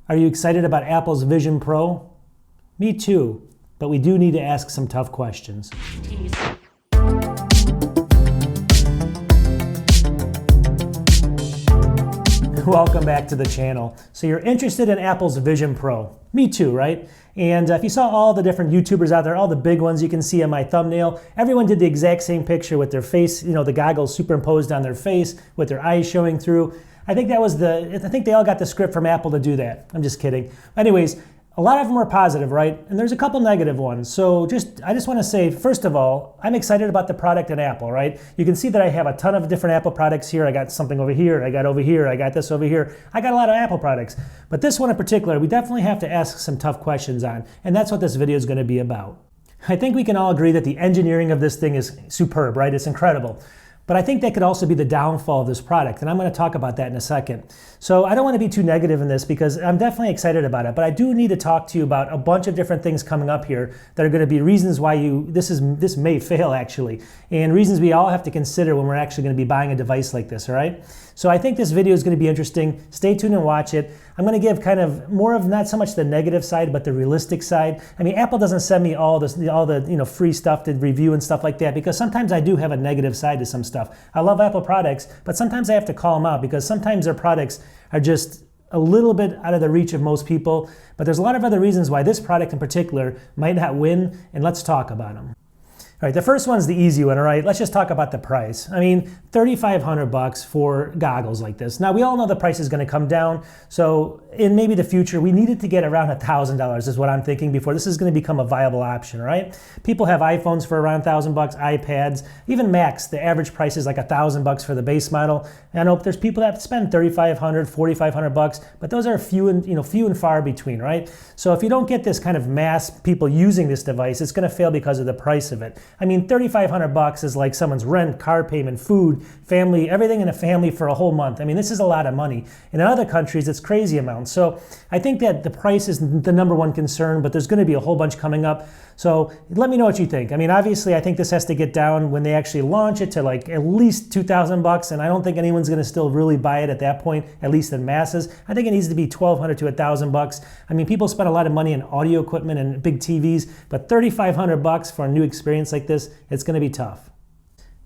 Are you excited about Apple's Vision Pro? Me too, but we do need to ask some tough questions. Welcome back to the channel. So you're interested in Apple's Vision Pro. Me too, right? And if you saw all the different YouTubers out there, all the big ones you can see on my thumbnail, everyone did the exact same picture with their face, the goggles superimposed on their face with their eyes showing through. I think they all got the script from Apple to do that. I'm just kidding. Anyways, a lot of them are positive, right? And there's a couple negative ones. So I just want to say, first of all, I'm excited about the product in Apple, right? You can see that I have a ton of different Apple products here. I got something over here, I got over here, I got this over here. I got a lot of Apple products. But this one in particular, we definitely have to ask some tough questions on. And that's what this video is going to be about. I think we can all agree that the engineering of this thing is superb, right? It's incredible. But I think that could also be the downfall of this product, and I'm going to talk about that in a second. So I don't want to be too negative in this because I'm definitely excited about it, but I do need to talk to you about a bunch of different things coming up here that are going to be reasons why this may fail actually, and reasons we all have to consider when we're actually going to be buying a device like this, all right? So I think this video is going to be interesting. Stay tuned and watch it. I'm going to give kind of more of not so much the negative side, but the realistic side. I mean, Apple doesn't send me all the free stuff to review and stuff like that because sometimes I do have a negative side to some stuff. I love Apple products, but sometimes I have to call them out because sometimes their products are just a little bit out of the reach of most people. But there's a lot of other reasons why this product in particular might not win, and let's talk about them. All right, the first one's the easy one, all right? Let's just talk about the price. I mean, $3,500 for goggles like this. Now, we all know the price is going to come down, so in maybe the future, we needed to get around $1,000 is what I'm thinking before this is going to become a viable option, right? People have iPhones for around $1,000, iPads, even Macs. The average price is like $1,000 for the base model. And I know there's people that spend $3,500, $4,500, but those are few and far between, right? So if you don't get this kind of mass people using this device, it's going to fail because of the price of it. I mean, $3,500 is like someone's rent, car payment, food, family, everything in a family for a whole month. I mean, this is a lot of money. And in other countries, it's crazy amounts. So I think that the price is the number one concern, but there's going to be a whole bunch coming up. So let me know what you think. I mean, obviously, I think this has to get down when they actually launch it to like at least $2,000, and I don't think anyone's going to still really buy it at that point, at least in masses. I think it needs to be $1,200 to $1,000. I mean, people spend a lot of money on audio equipment and big TVs, but $3,500 for a new experience like this, it's going to be tough.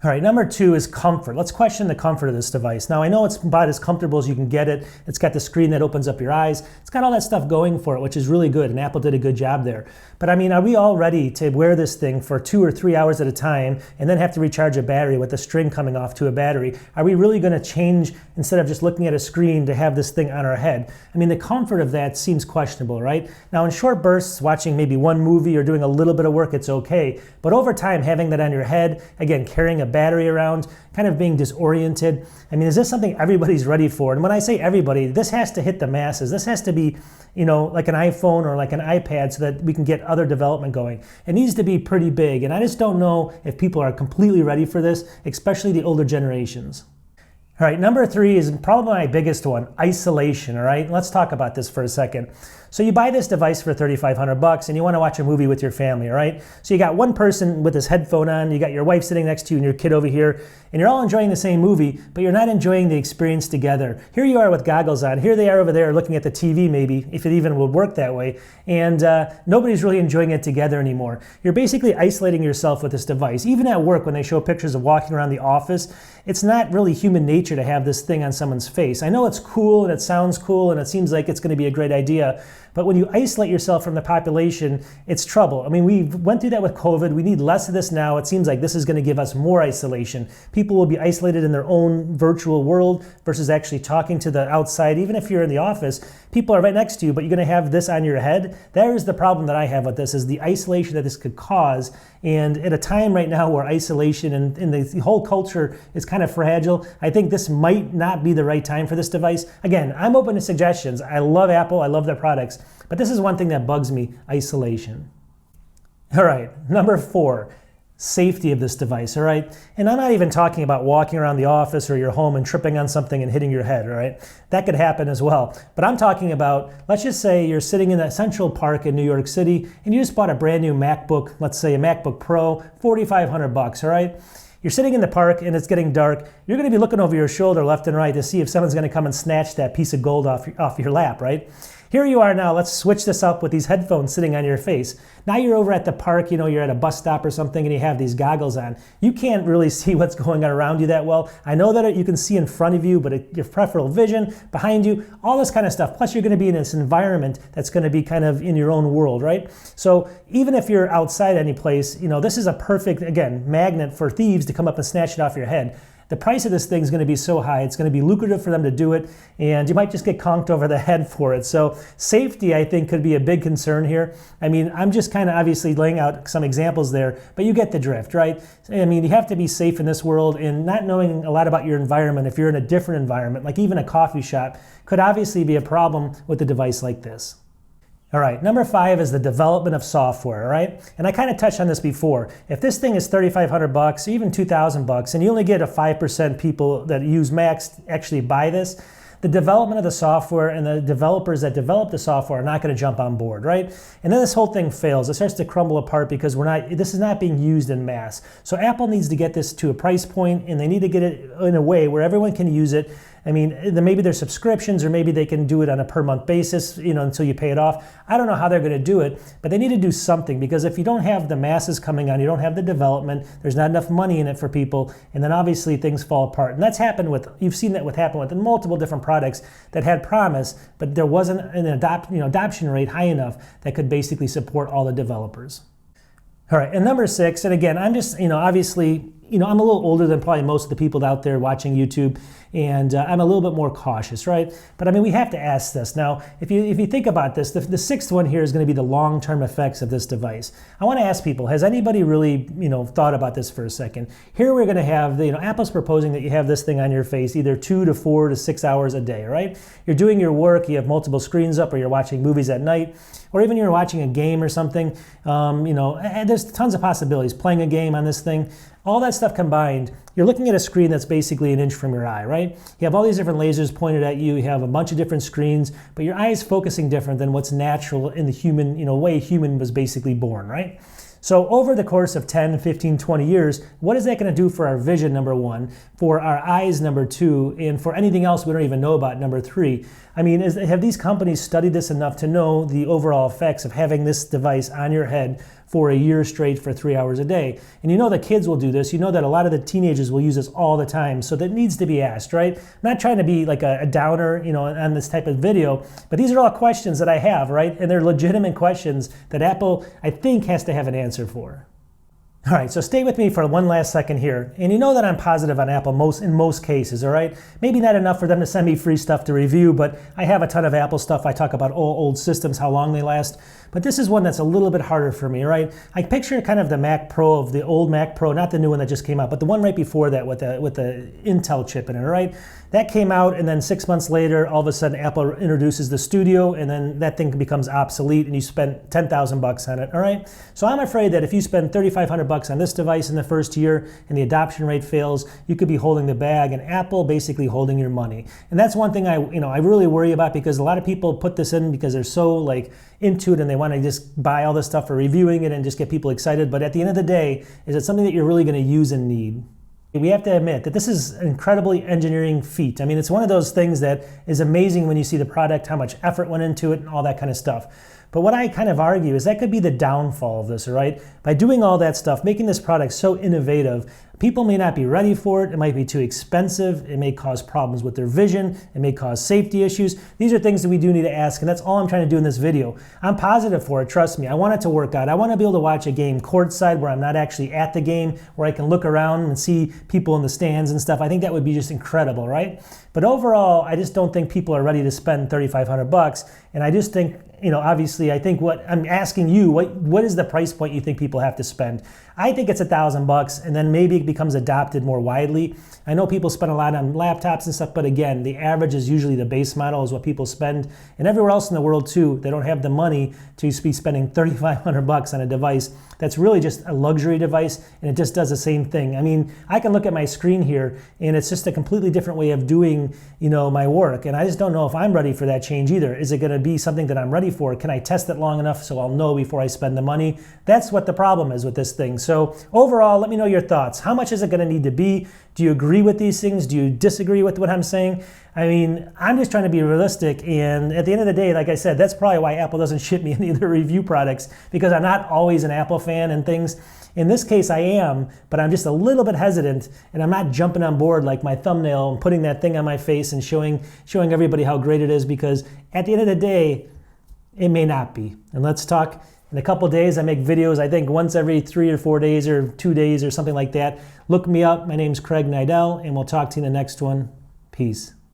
All right, number two is comfort. Let's question the comfort of this device. Now, I know it's about as comfortable as you can get it. It's got the screen that opens up your eyes. It's got all that stuff going for it, which is really good, and Apple did a good job there. But I mean, are we all ready to wear this thing for 2 or 3 hours at a time and then have to recharge a battery with the string coming off to a battery? Are we really going to change, instead of just looking at a screen, to have this thing on our head? I mean, the comfort of that seems questionable, right? Now, in short bursts, watching maybe one movie or doing a little bit of work, it's okay. But over time, having that on your head, again, carrying a battery around, kind of being disoriented. I mean, is this something everybody's ready for? And when I say everybody, this has to hit the masses. This has to be, like an iPhone or like an iPad so that we can get other development going. It needs to be pretty big. And I just don't know if people are completely ready for this, especially the older generations. All right, number three is probably my biggest one, isolation, all right? Let's talk about this for a second. So you buy this device for $3,500 and you want to watch a movie with your family, all right? So you got one person with his headphone on, you got your wife sitting next to you and your kid over here, and you're all enjoying the same movie, but you're not enjoying the experience together. Here you are with goggles on, here they are over there looking at the TV maybe, if it even would work that way, and nobody's really enjoying it together anymore. You're basically isolating yourself with this device. Even at work, when they show pictures of walking around the office, it's not really human nature to have this thing on someone's face. I know it's cool and it sounds cool and it seems like it's going to be a great idea, but when you isolate yourself from the population, it's trouble. I mean, we went through that with COVID. We need less of this now. It seems like this is going to give us more isolation. People will be isolated in their own virtual world versus actually talking to the outside. Even if you're in the office, people are right next to you, but you're going to have this on your head. There is the problem that I have with this, is the isolation that this could cause. And at a time right now where isolation and the whole culture is kind of fragile, I think this might not be the right time for this device. Again, I'm open to suggestions. I love Apple. I love their products. But this is one thing that bugs me, isolation. All right, number four, safety of this device, all right? And I'm not even talking about walking around the office or your home and tripping on something and hitting your head, all right? That could happen as well. But I'm talking about, let's just say you're sitting in a Central Park in New York City and you just bought a brand new MacBook, let's say a MacBook Pro, $4,500, all right? You're sitting in the park and it's getting dark. You're gonna be looking over your shoulder left and right to see if someone's gonna come and snatch that piece of gold off your lap, right? Here you are now, let's switch this up with these headphones sitting on your face. Now you're over at the park, you're at a bus stop or something and you have these goggles on. You can't really see what's going on around you that well. I know that you can see in front of you, but your peripheral vision, behind you, all this kind of stuff. Plus you're gonna be in this environment that's gonna be kind of in your own world, right? So even if you're outside any place, this is a perfect, again, magnet for thieves to come up and snatch it off your head. The price of this thing is going to be so high, it's going to be lucrative for them to do it, and you might just get conked over the head for it. So safety, I think, could be a big concern here. I mean, I'm just kind of obviously laying out some examples there, but you get the drift, right? I mean, you have to be safe in this world, and not knowing a lot about your environment, if you're in a different environment, like even a coffee shop, could obviously be a problem with a device like this. All right, number 5 is the development of software, all right? And I kind of touched on this before. If this thing is $3,500 or even $2,000 and you only get a 5% people that use Macs actually buy this, the development of the software and the developers that develop the software are not going to jump on board, right? And then this whole thing fails. It starts to crumble apart because this is not being used in mass. So Apple needs to get this to a price point, and they need to get it in a way where everyone can use it. I mean, maybe there's subscriptions, or maybe they can do it on a per month basis, until you pay it off. I don't know how they're going to do it, but they need to do something, because if you don't have the masses coming on, you don't have the development, there's not enough money in it for people, and then obviously things fall apart. And that's happened you've seen that happen with multiple different products that had promise, but there wasn't an adoption rate high enough that could basically support all the developers. All right, and number 6, and again, I'm just, obviously, I'm a little older than probably most of the people out there watching YouTube, and I'm a little bit more cautious, right? But I mean, we have to ask this. Now, if you think about this, the 6th one here is going to be the long-term effects of this device. I want to ask people, has anybody really, thought about this for a second? Here we're going to have, Apple's proposing that you have this thing on your face either 2 to 4 to 6 hours a day, right? You're doing your work, you have multiple screens up, or you're watching movies at night, or even you're watching a game or something. There's tons of possibilities. Playing a game on this thing. All that stuff combined, you're looking at a screen that's basically an inch from your eye, right? You have all these different lasers pointed at you, you have a bunch of different screens, but your eye is focusing different than what's natural in the human, way human was basically born, right? So over the course of 10, 15, 20 years, what is that going to do for our vision, number 1, for our eyes, number 2, and for anything else we don't even know about, number 3? I mean, have these companies studied this enough to know the overall effects of having this device on your head for a year straight for 3 hours a day? And the kids will do this. You know that a lot of the teenagers will use this all the time. So that needs to be asked, right? I'm not trying to be like a downer, on this type of video, but these are all questions that I have, right? And they're legitimate questions that Apple, I think, has to have an answer for. All right, so stay with me for one last second here. And you know that I'm positive on Apple in most cases, all right? Maybe not enough for them to send me free stuff to review, but I have a ton of Apple stuff. I talk about old systems, how long they last. But this is one that's a little bit harder for me, right? I picture kind of the Mac Pro of the old Mac Pro, not the new one that just came out, but the one right before that with the Intel chip in it, right? That came out, and then 6 months later, all of a sudden Apple introduces the Studio, and then that thing becomes obsolete, and you spent $10,000 on it, all right? So I'm afraid that if you spend $3,500 on this device in the first year, and the adoption rate fails, you could be holding the bag, and Apple basically holding your money. And that's one thing I really worry about, because a lot of people put this in because they're so into it, and they want to just buy all this stuff for reviewing it and just get people excited. But at the end of the day, is it something that you're really going to use and need? We have to admit that this is an incredibly engineering feat. I mean, it's one of those things that is amazing when you see the product, how much effort went into it and all that kind of stuff. But what I kind of argue is that could be the downfall of this, all right? By doing all that stuff, making this product so innovative, people may not be ready for it. It might be too expensive. It may cause problems with their vision. It may cause safety issues. These are things that we do need to ask, and that's all I'm trying to do in this video. I'm positive for it, trust me. I want it to work out. I want to be able to watch a game courtside where I'm not actually at the game, where I can look around and see people in the stands and stuff. I think that would be just incredible, right? But overall, I just don't think people are ready to spend $3,500, and I just think, obviously, I think what I'm asking you, what is the price point you think people have to spend? I think it's $1,000, and then maybe it becomes adopted more widely. I know people spend a lot on laptops and stuff, but again, the average is usually the base model is what people spend. And everywhere else in the world too, they don't have the money to be spending $3,500 on a device that's really just a luxury device, and it just does the same thing. I mean, I can look at my screen here, and it's just a completely different way of doing, my work. And I just don't know if I'm ready for that change either. Is it going to be something that I'm ready ready for it? Can I test it long enough so I'll know before I spend the money? That's what the problem is with this thing. So overall, let me know your thoughts. How much is it going to need to be? Do you agree with these things? Do you disagree with what I'm saying? I mean, I'm just trying to be realistic, and at the end of the day, like I said, that's probably why Apple doesn't ship me any of their review products, because I'm not always an Apple fan and things. In this case, I am, but I'm just a little bit hesitant, and I'm not jumping on board like my thumbnail and putting that thing on my face and showing everybody how great it is, because at the end of the day, it may not be. And let's talk in a couple of days. I make videos, I think, once every 3 or 4 days or 2 days or something like that. Look me up. My name's Craig Nidell, and we'll talk to you in the next one. Peace.